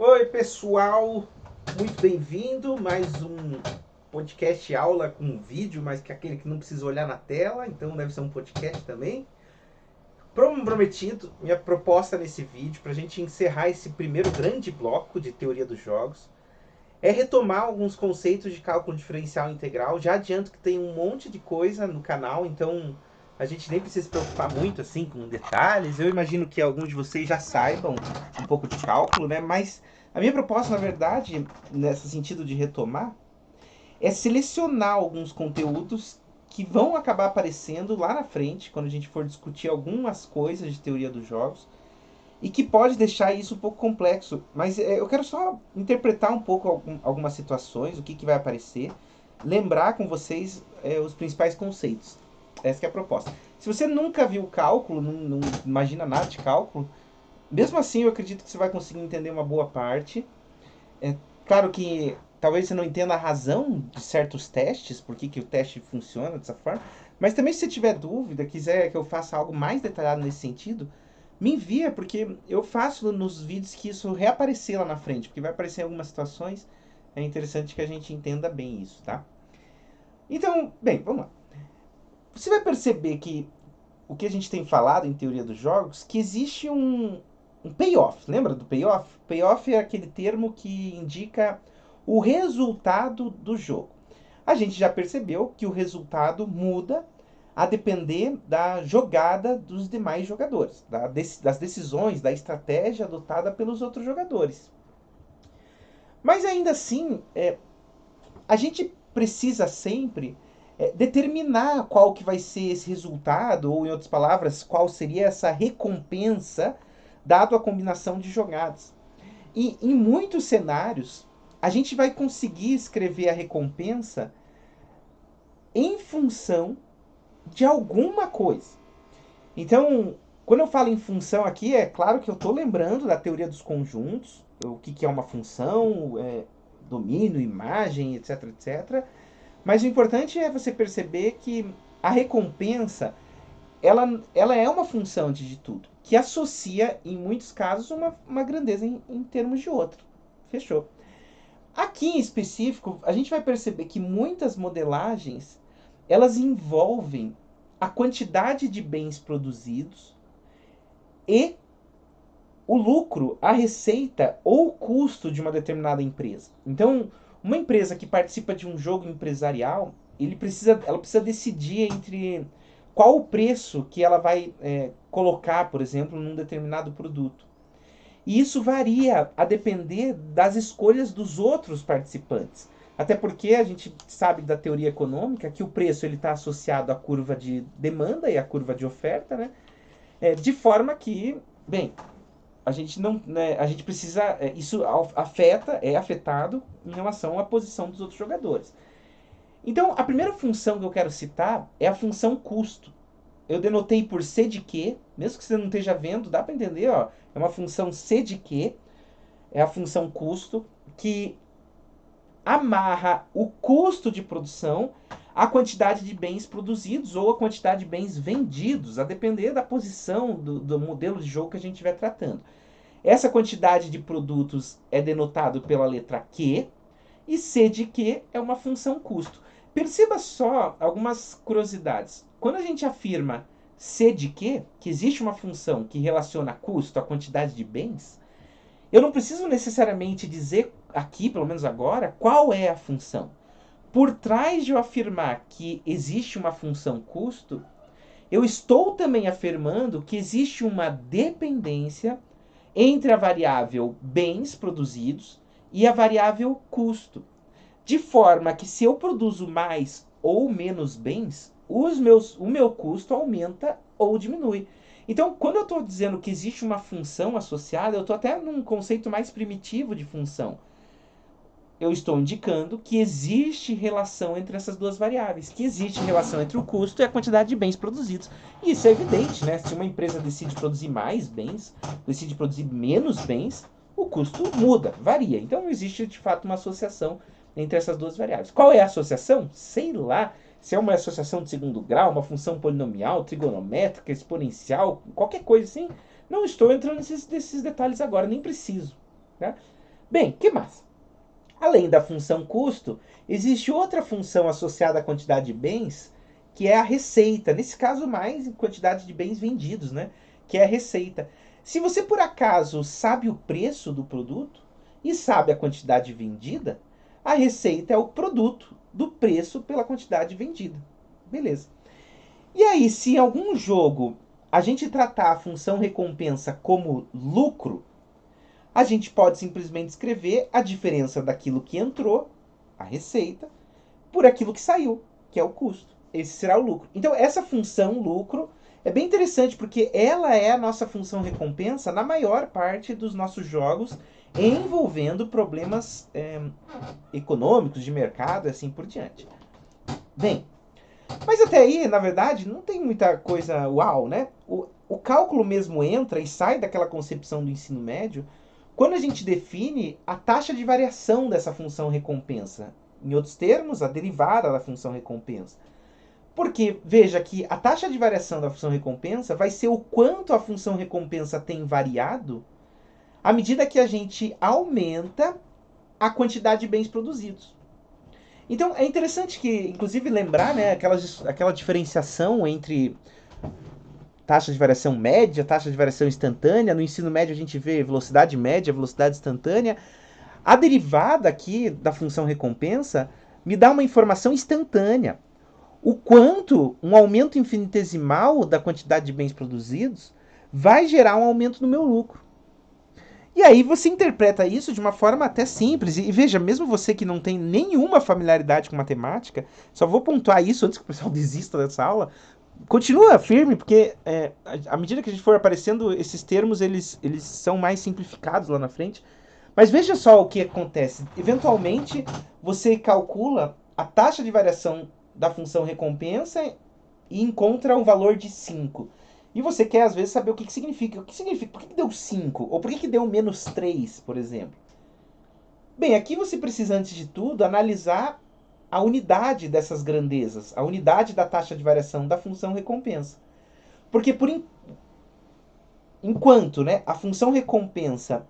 Oi, pessoal, muito bem-vindo. Mais um podcast aula com vídeo, mas que é aquele que não precisa olhar na tela, então deve ser um podcast também. Prometido, minha proposta nesse vídeo, para a gente encerrar esse primeiro grande bloco de teoria dos jogos, é retomar alguns conceitos de cálculo diferencial integral. Já adianto que tem um monte de coisa no canal, então a gente nem precisa se preocupar muito assim com detalhes. Eu imagino que alguns de vocês já saibam um pouco de cálculo, né? Mas a minha proposta, na verdade, nesse sentido de retomar, é selecionar alguns conteúdos que vão acabar aparecendo lá na frente, quando a gente for discutir algumas coisas de teoria dos jogos, e que pode deixar isso um pouco complexo. Mas eu quero só interpretar um pouco algumas situações, o que vai aparecer, lembrar com vocês os principais conceitos. Essa que é a proposta. Se você nunca viu cálculo, não imagina nada de cálculo, mesmo assim eu acredito que você vai conseguir entender uma boa parte. É claro que talvez você não entenda a razão de certos testes, por que o teste funciona dessa forma, mas também se você tiver dúvida, quiser que eu faça algo mais detalhado nesse sentido, me envia, porque eu faço nos vídeos que isso reaparecer lá na frente, porque vai aparecer em algumas situações, é interessante que a gente entenda bem isso, tá? Então, bem, vamos lá. Você vai perceber que o que a gente tem falado em teoria dos jogos, que existe um payoff. Lembra do payoff? Payoff é aquele termo que indica o resultado do jogo. A gente já percebeu que o resultado muda a depender da jogada dos demais jogadores, das decisões, da estratégia adotada pelos outros jogadores. Mas ainda assim, a gente precisa sempre determinar qual que vai ser esse resultado, ou em outras palavras, qual seria essa recompensa dado a combinação de jogadas. E em muitos cenários, a gente vai conseguir escrever a recompensa em função de alguma coisa. Então, quando eu falo em função aqui, é claro que eu estou lembrando da teoria dos conjuntos, o que é uma função, domínio, imagem, etc, etc. Mas o importante é você perceber que a recompensa, ela é uma função antes de tudo, que associa, em muitos casos, uma grandeza em termos de outra. Fechou. Aqui em específico, a gente vai perceber que muitas modelagens, elas envolvem a quantidade de bens produzidos e o lucro, a receita ou o custo de uma determinada empresa. Então, uma empresa que participa de um jogo empresarial, ela precisa decidir entre qual o preço que ela vai colocar, por exemplo, num determinado produto. E isso varia a depender das escolhas dos outros participantes. Até porque a gente sabe da teoria econômica que o preço está associado à curva de demanda e à curva de oferta, né? De forma que, bem, a gente não, né, a gente precisa, isso é afetado em relação à posição dos outros jogadores. Então, a primeira função que eu quero citar é a função custo. Eu denotei por C de Q, mesmo que você não esteja vendo, dá para entender, ó, é uma função C de Q, é a função custo, que amarra o custo de produção à quantidade de bens produzidos ou a quantidade de bens vendidos, a depender da posição do modelo de jogo que a gente estiver tratando. Essa quantidade de produtos é denotado pela letra Q e C de Q é uma função custo. Perceba só algumas curiosidades. Quando a gente afirma C de Q, que existe uma função que relaciona custo à quantidade de bens, eu não preciso necessariamente dizer aqui, pelo menos agora, qual é a função. Por trás de eu afirmar que existe uma função custo, eu estou também afirmando que existe uma dependência entre a variável bens produzidos e a variável custo. De forma que se eu produzo mais ou menos bens, o meu custo aumenta ou diminui. Então, quando eu estou dizendo que existe uma função associada, eu estou até num conceito mais primitivo de função. Eu estou indicando que existe relação entre essas duas variáveis, que existe relação entre o custo e a quantidade de bens produzidos. E isso é evidente, né? Se uma empresa decide produzir mais bens, decide produzir menos bens, o custo muda, varia. Então existe de fato uma associação entre essas duas variáveis. Qual é a associação? Sei lá. Se é uma associação de segundo grau, uma função polinomial, trigonométrica, exponencial, qualquer coisa assim. Não estou entrando nesses detalhes agora, nem preciso. Tá? Bem, que mais? Além da função custo, existe outra função associada à quantidade de bens, que é a receita. Nesse caso, mais em quantidade de bens vendidos, né? Que é a receita. Se você por acaso sabe o preço do produto e sabe a quantidade vendida, a receita é o produto do preço pela quantidade vendida. Beleza. E aí, se em algum jogo a gente tratar a função recompensa como lucro, a gente pode simplesmente escrever a diferença daquilo que entrou, a receita, por aquilo que saiu, que é o custo. Esse será o lucro. Então, essa função lucro é bem interessante porque ela é a nossa função recompensa na maior parte dos nossos jogos, envolvendo problemas econômicos, de mercado e assim por diante. Bem, mas até aí, na verdade, não tem muita coisa uau, né? O cálculo mesmo entra e sai daquela concepção do ensino médio quando a gente define a taxa de variação dessa função recompensa. Em outros termos, a derivada da função recompensa. Porque, veja que a taxa de variação da função recompensa vai ser o quanto a função recompensa tem variado à medida que a gente aumenta a quantidade de bens produzidos. Então, é interessante que, inclusive, lembrar, né, aquela diferenciação entre taxa de variação média, taxa de variação instantânea. No ensino médio a gente vê velocidade média, velocidade instantânea. A derivada aqui da função recompensa me dá uma informação instantânea. O quanto um aumento infinitesimal da quantidade de bens produzidos vai gerar um aumento no meu lucro. E aí você interpreta isso de uma forma até simples. E veja, mesmo você que não tem nenhuma familiaridade com matemática, só vou pontuar isso antes que o pessoal desista dessa aula. Continua firme, porque à medida que a gente for aparecendo, esses termos eles são mais simplificados lá na frente. Mas veja só o que acontece. Eventualmente, você calcula a taxa de variação da função recompensa e encontra um valor de 5. E você quer, às vezes, saber o que significa. O que significa? Por que deu 5? Ou por que deu menos 3, por exemplo? Bem, aqui você precisa, antes de tudo, analisar a unidade dessas grandezas, a unidade da taxa de variação da função recompensa. Porque enquanto, né, a função recompensa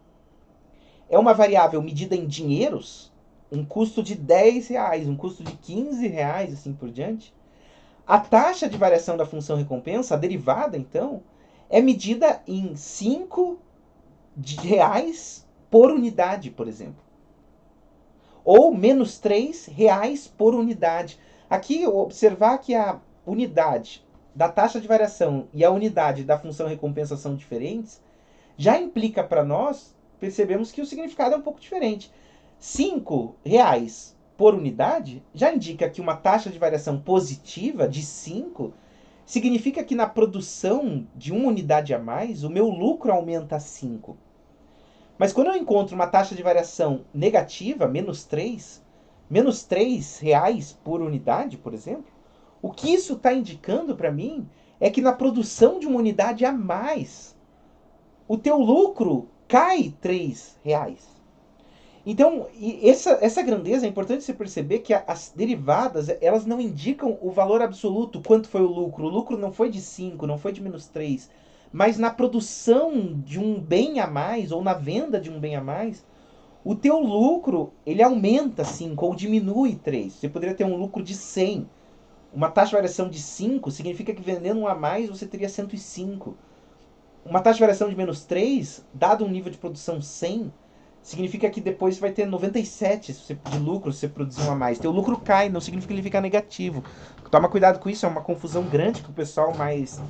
é uma variável medida em dinheiros, um custo de 10 reais, um custo de 15 reais, assim por diante, a taxa de variação da função recompensa, a derivada, então, é medida em 5 reais por unidade, por exemplo. Ou menos 3 reais por unidade. Aqui, observar que a unidade da taxa de variação e a unidade da função recompensa são diferentes, já implica para nós, percebemos que o significado é um pouco diferente. 5 reais por unidade já indica que uma taxa de variação positiva de 5 significa que na produção de uma unidade a mais, o meu lucro aumenta 5. Mas quando eu encontro uma taxa de variação negativa, menos 3 reais por unidade, por exemplo, o que isso está indicando para mim é que na produção de uma unidade a mais, o teu lucro cai 3 reais. Então, essa grandeza é importante você perceber que as derivadas, elas não indicam o valor absoluto, quanto foi o lucro. O lucro não foi de 5, não foi de menos 3. Mas na produção de um bem a mais, ou na venda de um bem a mais, o teu lucro, ele aumenta 5 ou diminui 3. Você poderia ter um lucro de 100. Uma taxa de variação de 5 significa que vendendo um a mais você teria 105. Uma taxa de variação de menos 3, dado um nível de produção 100, significa que depois você vai ter 97 de lucro se você produzir um a mais. Teu lucro cai, não significa que ele fica negativo. Toma cuidado com isso, é uma confusão grande que o pessoal mais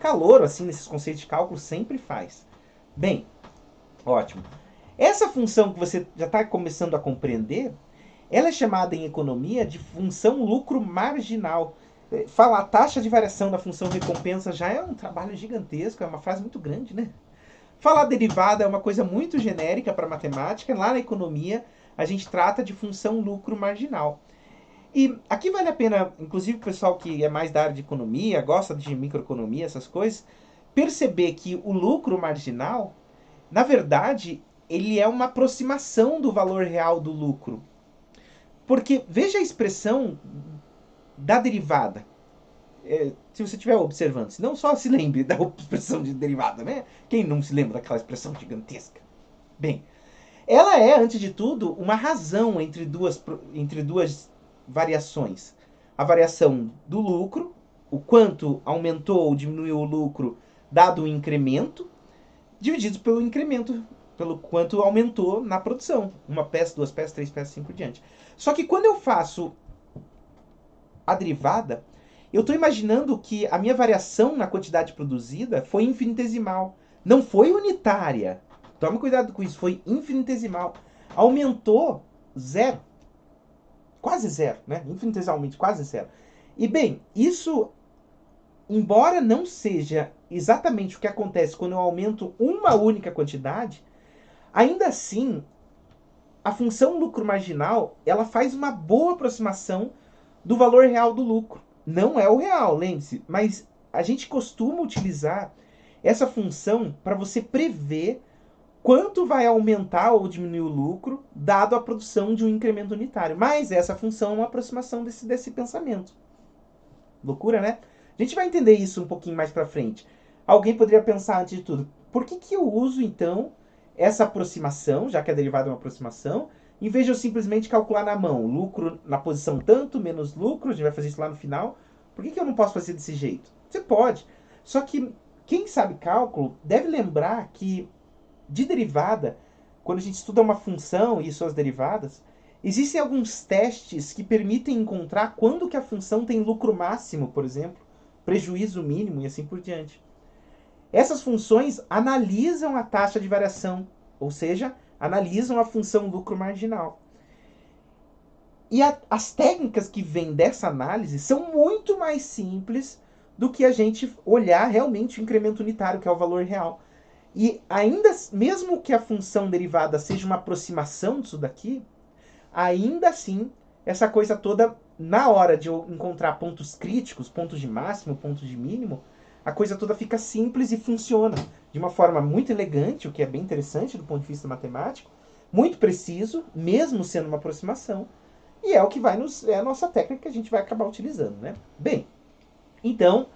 calouro assim nesses conceitos de cálculo sempre faz. Bem, ótimo. Essa função que você já está começando a compreender, ela é chamada em economia de função lucro marginal. Falar a taxa de variação da função recompensa já é um trabalho gigantesco, é uma frase muito grande, né? Falar derivada é uma coisa muito genérica para matemática. Lá na economia, a gente trata de função lucro marginal. E aqui vale a pena, inclusive o pessoal que é mais da área de economia, gosta de microeconomia, essas coisas, perceber que o lucro marginal, na verdade, ele é uma aproximação do valor real do lucro. Porque veja a expressão da derivada. Se você estiver observando, se não só se lembre da expressão de derivada, né? Quem não se lembra daquela expressão gigantesca? Bem, Ela é, antes de tudo, uma razão entre duas variações. A variação do lucro, o quanto aumentou ou diminuiu o lucro dado o incremento, dividido pelo incremento, pelo quanto aumentou na produção. Uma peça, duas peças, três peças, assim por diante. Só que quando eu faço a derivada, eu estou imaginando que a minha variação na quantidade produzida foi infinitesimal. Não foi unitária. Tome cuidado com isso. Foi infinitesimal. Aumentou zero. Quase zero, né? Infinitesimalmente quase zero. E bem, isso, embora não seja exatamente o que acontece quando eu aumento uma única quantidade, ainda assim, a função lucro marginal, ela faz uma boa aproximação do valor real do lucro. Não é o real, lembre-se, mas a gente costuma utilizar essa função para você prever quanto vai aumentar ou diminuir o lucro dado a produção de um incremento unitário. Mas essa função é uma aproximação desse pensamento. Loucura, né? A gente vai entender isso um pouquinho mais para frente. Alguém poderia pensar, antes de tudo, por que eu uso, então, essa aproximação, já que a derivada é uma aproximação, em vez de eu simplesmente calcular na mão, lucro na posição tanto, menos lucro, a gente vai fazer isso lá no final, por que eu não posso fazer desse jeito? Você pode. Só que quem sabe cálculo deve lembrar que de derivada, quando a gente estuda uma função e suas derivadas, existem alguns testes que permitem encontrar quando que a função tem lucro máximo, por exemplo, prejuízo mínimo e assim por diante. Essas funções analisam a taxa de variação, ou seja, analisam a função lucro marginal. E as técnicas que vêm dessa análise são muito mais simples do que a gente olhar realmente o incremento unitário, que é o valor real. E ainda, mesmo que a função derivada seja uma aproximação disso daqui, ainda assim, essa coisa toda, na hora de eu encontrar pontos críticos, pontos de máximo, pontos de mínimo, a coisa toda fica simples e funciona de uma forma muito elegante, o que é bem interessante do ponto de vista matemático, muito preciso, mesmo sendo uma aproximação, e é o que é a nossa técnica que a gente vai acabar utilizando, né? Bem, então,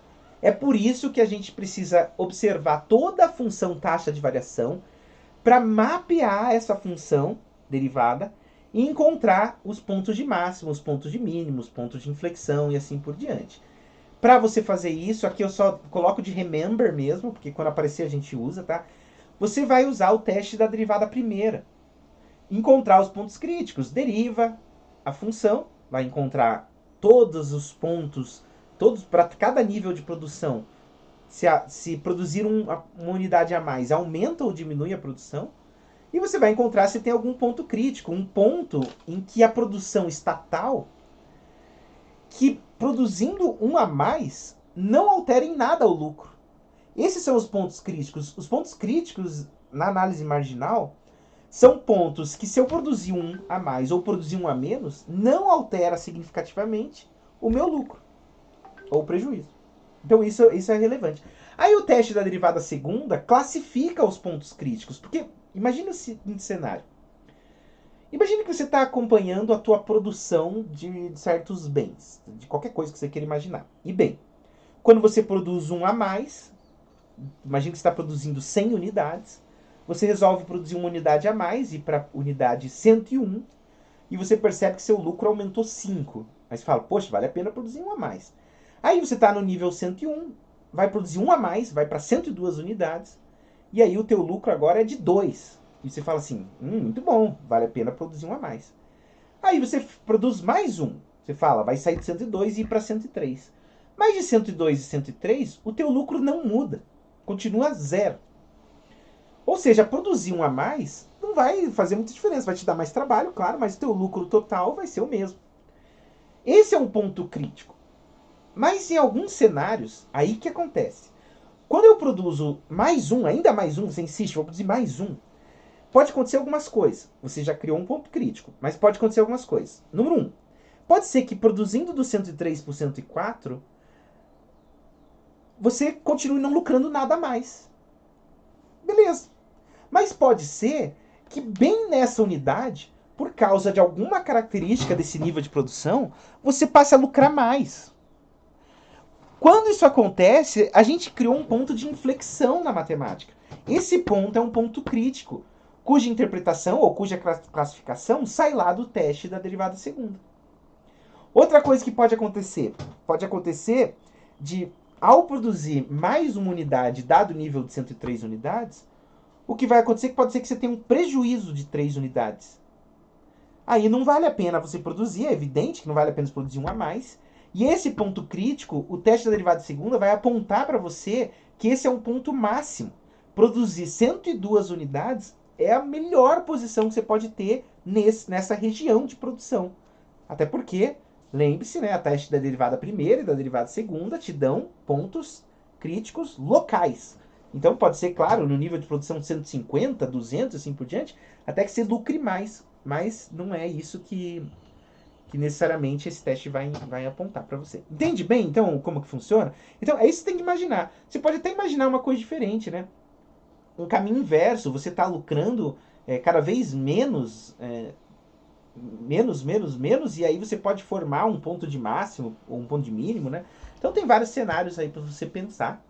é por isso que a gente precisa observar toda a função taxa de variação para mapear essa função derivada e encontrar os pontos de máximo, os pontos de mínimo, os pontos de inflexão e assim por diante. Para você fazer isso, aqui eu só coloco de remember mesmo, porque quando aparecer a gente usa, tá? Você vai usar o teste da derivada primeira. Encontrar os pontos críticos. Deriva a função, vai encontrar todos os pontos, todos para cada nível de produção. Se produzir uma unidade a mais, aumenta ou diminui a produção. E você vai encontrar se tem algum ponto crítico, um ponto em que a produção está tal que produzindo um a mais não altera em nada o lucro. Esses são os pontos críticos. Os pontos críticos na análise marginal são pontos que, se eu produzir um a mais ou produzir um a menos, não altera significativamente o meu lucro ou prejuízo. Então isso é relevante. Aí o teste da derivada segunda classifica os pontos críticos, porque imagine o seguinte cenário. Imagine que você está acompanhando a tua produção de certos bens, de qualquer coisa que você queira imaginar. E bem, quando você produz um a mais, imagine que você está produzindo 100 unidades, você resolve produzir uma unidade a mais, ir para a unidade 101, e você percebe que seu lucro aumentou 5. Aí você fala, poxa, vale a pena produzir um a mais. Aí você está no nível 101, vai produzir um a mais, vai para 102 unidades, e aí o teu lucro agora é de 2. E você fala assim, muito bom, vale a pena produzir um a mais. Aí você produz mais um. Você fala, vai sair de 102 e ir para 103. Mas de 102 e 103, o teu lucro não muda. Continua zero. Ou seja, produzir um a mais não vai fazer muita diferença. Vai te dar mais trabalho, claro, mas o teu lucro total vai ser o mesmo. Esse é um ponto crítico. Mas em alguns cenários, aí que acontece. Quando eu produzo mais um, ainda mais um, você insiste, vou produzir mais um, pode acontecer algumas coisas. Você já criou um ponto crítico, mas pode acontecer algumas coisas. Número 1. Pode ser que produzindo do 103 para o 104, você continue não lucrando nada a mais. Beleza. Mas pode ser que bem nessa unidade, por causa de alguma característica desse nível de produção, você passe a lucrar mais. Quando isso acontece, a gente criou um ponto de inflexão na matemática. Esse ponto é um ponto crítico. cuja interpretação ou cuja classificação sai lá do teste da derivada segunda. Outra coisa que pode acontecer de, ao produzir mais uma unidade, dado o nível de 103 unidades, o que vai acontecer é que pode ser que você tenha um prejuízo de 3 unidades. Aí não vale a pena você produzir, é evidente que não vale a pena você produzir um a mais. E esse ponto crítico, o teste da derivada segunda vai apontar para você que esse é um ponto máximo. Produzir 102 unidades é a melhor posição que você pode ter nessa região de produção. Até porque, lembre-se, né, a teste da derivada primeira e da derivada segunda te dão pontos críticos locais. Então pode ser, claro, no nível de produção de 150, 200 assim por diante, até que você lucre mais. Mas não é isso que necessariamente esse teste vai apontar para você. Entende bem, então, como que funciona? Então, é isso que você tem que imaginar. Você pode até imaginar uma coisa diferente, né? Um caminho inverso, você está lucrando cada vez menos, menos, e aí você pode formar um ponto de máximo ou um ponto de mínimo, né? Então tem vários cenários aí para você pensar.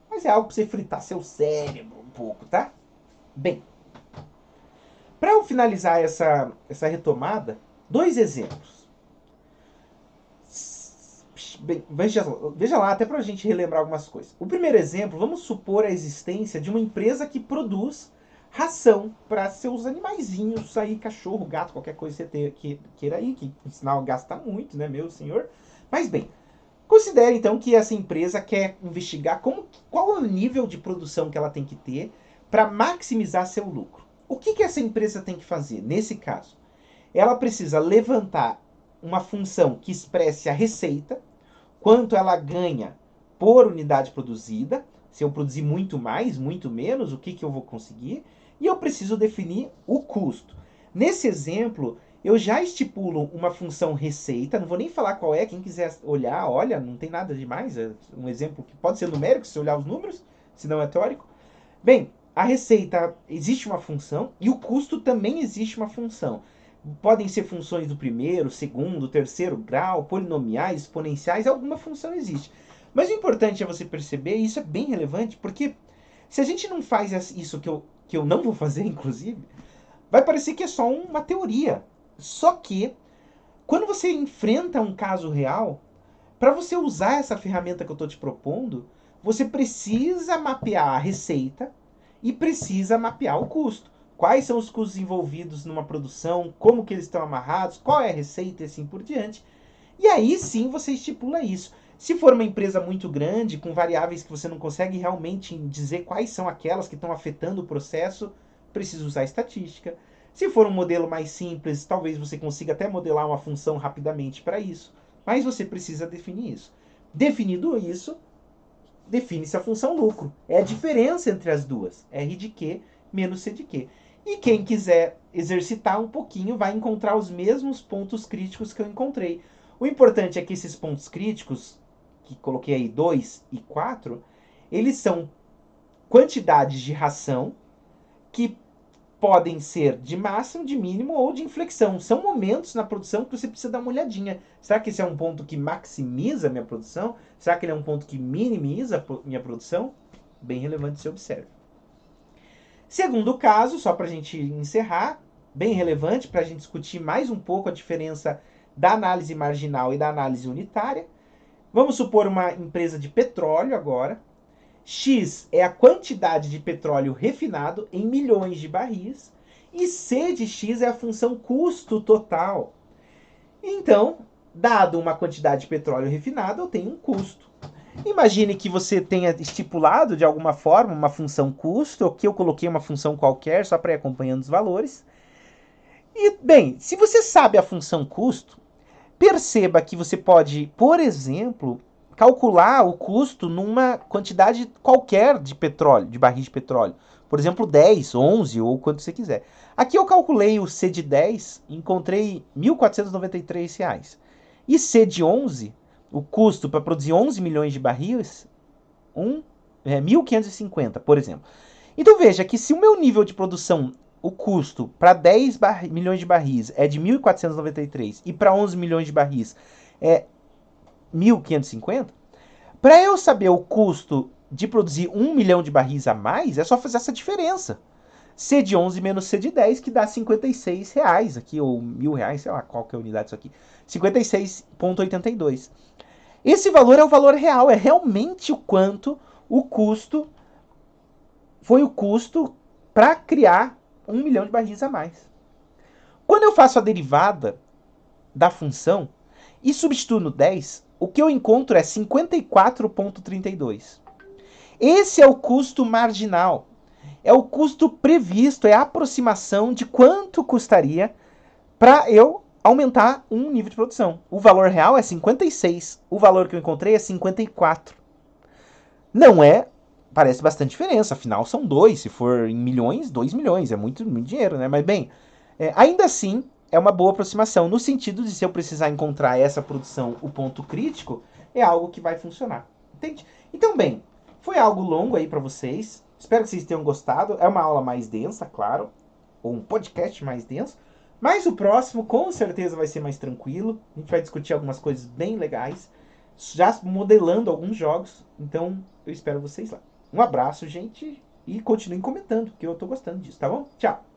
Mas é algo para você fritar seu cérebro um pouco, tá? Bem, para eu finalizar essa retomada, 2 exemplos. Bem, veja lá, até para a gente relembrar algumas coisas. O primeiro exemplo, vamos supor a existência de uma empresa que produz ração para seus animaizinhos aí, cachorro, gato, qualquer coisa que você queira aí, que por sinal gasta muito, né, meu senhor? Mas bem, considere então que essa empresa quer investigar qual é o nível de produção que ela tem que ter para maximizar seu lucro. O que essa empresa tem que fazer nesse caso? Ela precisa levantar uma função que expresse a receita, quanto ela ganha por unidade produzida, se eu produzir muito mais, muito menos, o que eu vou conseguir, e eu preciso definir o custo. Nesse exemplo, eu já estipulo uma função receita, não vou nem falar qual é, quem quiser olhar, olha, não tem nada demais, é um exemplo que pode ser numérico, se olhar os números, se não é teórico. Bem, a receita, existe uma função, e o custo também existe uma função. Podem ser funções do primeiro, segundo, terceiro grau, polinomiais, exponenciais, alguma função existe. Mas o importante é você perceber, e isso é bem relevante, porque se a gente não faz isso que eu não vou fazer, inclusive, vai parecer que é só uma teoria. Só que, quando você enfrenta um caso real, para você usar essa ferramenta que eu estou te propondo, você precisa mapear a receita e precisa mapear o custo. Quais são os custos envolvidos numa produção, como que eles estão amarrados, qual é a receita e assim por diante. E aí sim você estipula isso. Se for uma empresa muito grande, com variáveis que você não consegue realmente dizer quais são aquelas que estão afetando o processo, precisa usar estatística. Se for um modelo mais simples, talvez você consiga até modelar uma função rapidamente para isso. Mas você precisa definir isso. Definido isso, define-se a função lucro. É a diferença entre as duas. R de Q menos C de Q. E quem quiser exercitar um pouquinho vai encontrar os mesmos pontos críticos que eu encontrei. O importante é que esses pontos críticos, que coloquei aí 2 e 4, eles são quantidades de ração que podem ser de máximo, de mínimo ou de inflexão. São momentos na produção que você precisa dar uma olhadinha. Será que esse é um ponto que maximiza a minha produção? Será que ele é um ponto que minimiza a minha produção? Bem relevante se observe. Segundo caso, só para a gente encerrar, bem relevante para a gente discutir mais um pouco a diferença da análise marginal e da análise unitária. Vamos supor uma empresa de petróleo agora. X é a quantidade de petróleo refinado em milhões de barris. E C de X é a função custo total. Então, dado uma quantidade de petróleo refinado, eu tenho um custo. Imagine que você tenha estipulado de alguma forma uma função custo, ou que eu coloquei uma função qualquer só para ir acompanhando os valores. E, bem, se você sabe a função custo, perceba que você pode, por exemplo, calcular o custo numa quantidade qualquer de petróleo, de barris de petróleo. Por exemplo, 10, 11 ou quanto você quiser. Aqui eu calculei o C de 10 e encontrei R$ 1.493. E C de 11, o custo para produzir 11 milhões de barris, 1.550, por exemplo. Então veja que se o meu nível de produção, o custo para 10 milhões de barris é de 1.493 e para 11 milhões de barris é 1.550, para eu saber o custo de produzir 1 milhão de barris a mais, é só fazer essa diferença. C de 11 menos C de 10, que dá R$ 56 aqui, ou R$ 1.000, sei lá qual que é a unidade disso aqui. 56,82. Esse valor é o valor real, é realmente o quanto o custo foi o custo para criar 1 milhão de barris a mais. Quando eu faço a derivada da função e substituo no 10, o que eu encontro é 54,32. Esse é o custo marginal. É o custo previsto, é a aproximação de quanto custaria para eu aumentar um nível de produção. O valor real é 56, o valor que eu encontrei é 54. Não é, parece bastante diferença, afinal são dois, se for em milhões, 2 milhões, é muito, muito dinheiro, né? Mas bem, ainda assim é uma boa aproximação, no sentido de se eu precisar encontrar essa produção, o ponto crítico, é algo que vai funcionar, entende? Então, bem, foi algo longo aí para vocês, espero que vocês tenham gostado, é uma aula mais densa, claro, ou um podcast mais denso, mas o próximo com certeza vai ser mais tranquilo, a gente vai discutir algumas coisas bem legais, já modelando alguns jogos, então eu espero vocês lá. Um abraço, gente, e continuem comentando, que eu tô gostando disso, tá bom? Tchau!